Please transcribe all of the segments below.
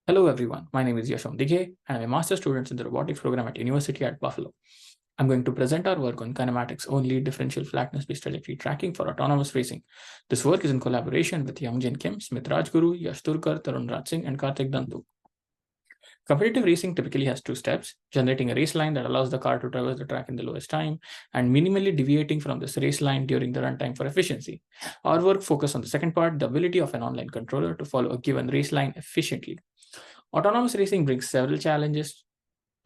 Hello everyone, my name is Yashom Dighe and I'm a master's student in the robotics program at University at Buffalo. I'm going to present our work on kinematics-only differential flatness-based trajectory tracking for autonomous racing. This work is in collaboration with Youngjin Kim, Smith Rajguru, Yash Turkar, Tarun Raj Singh, and Karthik Dantu. Competitive racing typically has two steps: generating a race line that allows the car to traverse the track in the lowest time, and minimally deviating from this race line during the runtime for efficiency. Our work focuses on the second part, the ability of an online controller to follow a given race line efficiently. Autonomous racing brings several challenges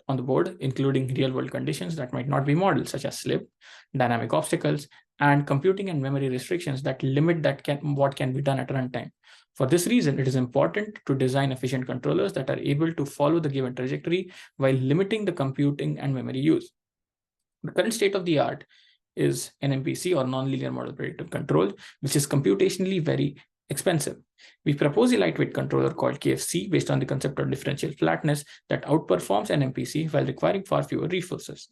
on the board, including real-world conditions that might not be modeled, such as slip, dynamic obstacles, and computing and memory restrictions that limit what can be done at runtime. For this reason, it is important to design efficient controllers that are able to follow the given trajectory while limiting the computing and memory use. The current state of the art is NMPC, or nonlinear model predictive control, which is computationally very expensive. We propose a lightweight controller called KFC based on the concept of differential flatness that outperforms NMPC while requiring far fewer resources.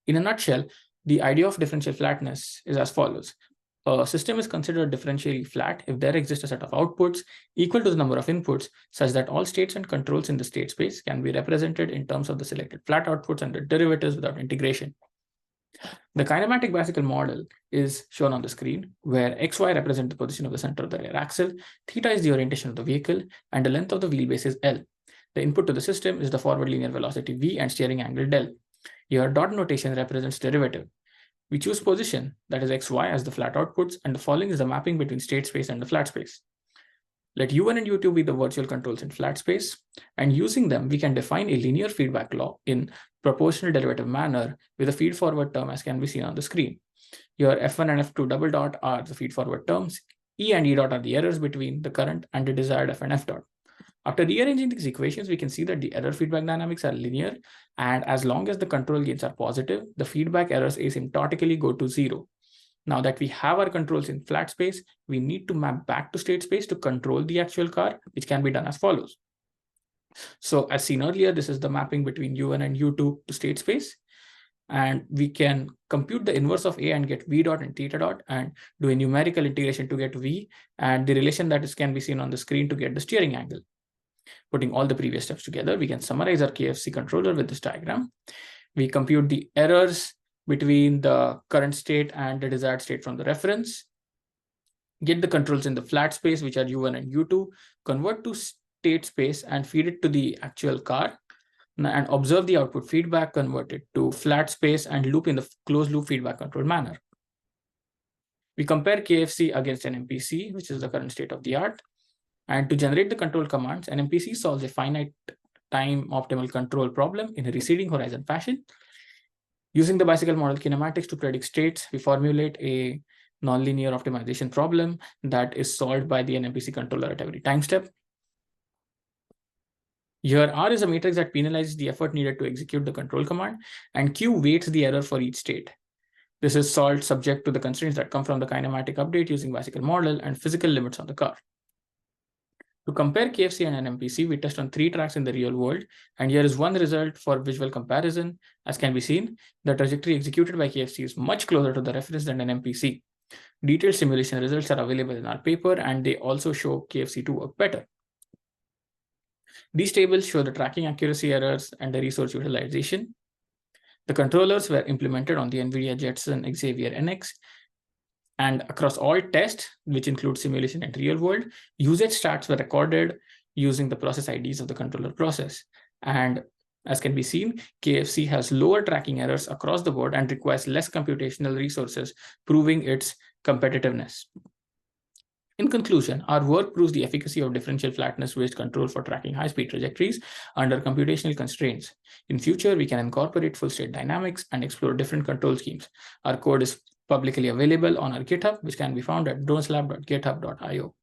In a nutshell, the idea of differential flatness is as follows. A system is considered differentially flat if there exists a set of outputs equal to the number of inputs, such that all states and controls in the state space can be represented in terms of the selected flat outputs and the derivatives without integration. The kinematic bicycle model is shown on the screen, where xy represent the position of the center of the rear axle, theta is the orientation of the vehicle, and the length of the wheelbase is L. The input to the system is the forward linear velocity v and steering angle del. Your dot notation represents derivative. We choose position, that is xy, as the flat outputs, and the following is the mapping between state space and the flat space. Let U1 and U2 be the virtual controls in flat space, and using them, we can define a linear feedback law in proportional derivative manner with a feed-forward term as can be seen on the screen. Your F1 and F2 double dot are the feed-forward terms, E and E dot are the errors between the current and the desired F and F dot. After rearranging these equations, we can see that the error feedback dynamics are linear, and as long as the control gains are positive, the feedback errors asymptotically go to zero. Now that we have our controls in flat space, we need to map back to state space to control the actual car, which can be done as follows. So as seen earlier, this is the mapping between U1 and U2 to state space. And we can compute the inverse of A and get V dot and theta dot and do a numerical integration to get V and the relation that can be seen on the screen to get the steering angle. Putting all the previous steps together, we can summarize our KFC controller with this diagram. We compute the errors between the current state and the desired state from the reference, get the controls in the flat space, which are U1 and U2, convert to state space and feed it to the actual car, and observe the output feedback, convert it to flat space and loop in the closed loop feedback control manner. We compare KFC against NMPC, which is the current state of the art. And to generate the control commands, NMPC solves a finite time optimal control problem in a receding horizon fashion. Using the bicycle model kinematics to predict states, we formulate a nonlinear optimization problem that is solved by the NMPC controller at every time step. Here, R is a matrix that penalizes the effort needed to execute the control command, and Q weights the error for each state. This is solved subject to the constraints that come from the kinematic update using bicycle model and physical limits on the car. To compare KFC and NMPC, we test on 3 tracks in the real world, and here is one result for visual comparison. As can be seen, the trajectory executed by KFC is much closer to the reference than NMPC. Detailed simulation results are available in our paper, and they also show KFC to work better. These tables show the tracking accuracy errors and the resource utilization. The controllers were implemented on the NVIDIA Jetson Xavier NX, and across all tests, which include simulation and real world, usage stats were recorded using the process IDs of the controller process. And as can be seen, KFC has lower tracking errors across the board and requires less computational resources, proving its competitiveness. In conclusion, our work proves the efficacy of differential flatness-based control for tracking high-speed trajectories under computational constraints. In future, we can incorporate full-state dynamics and explore different control schemes. Our code is publicly available on our GitHub, which can be found at droneslab.github.io.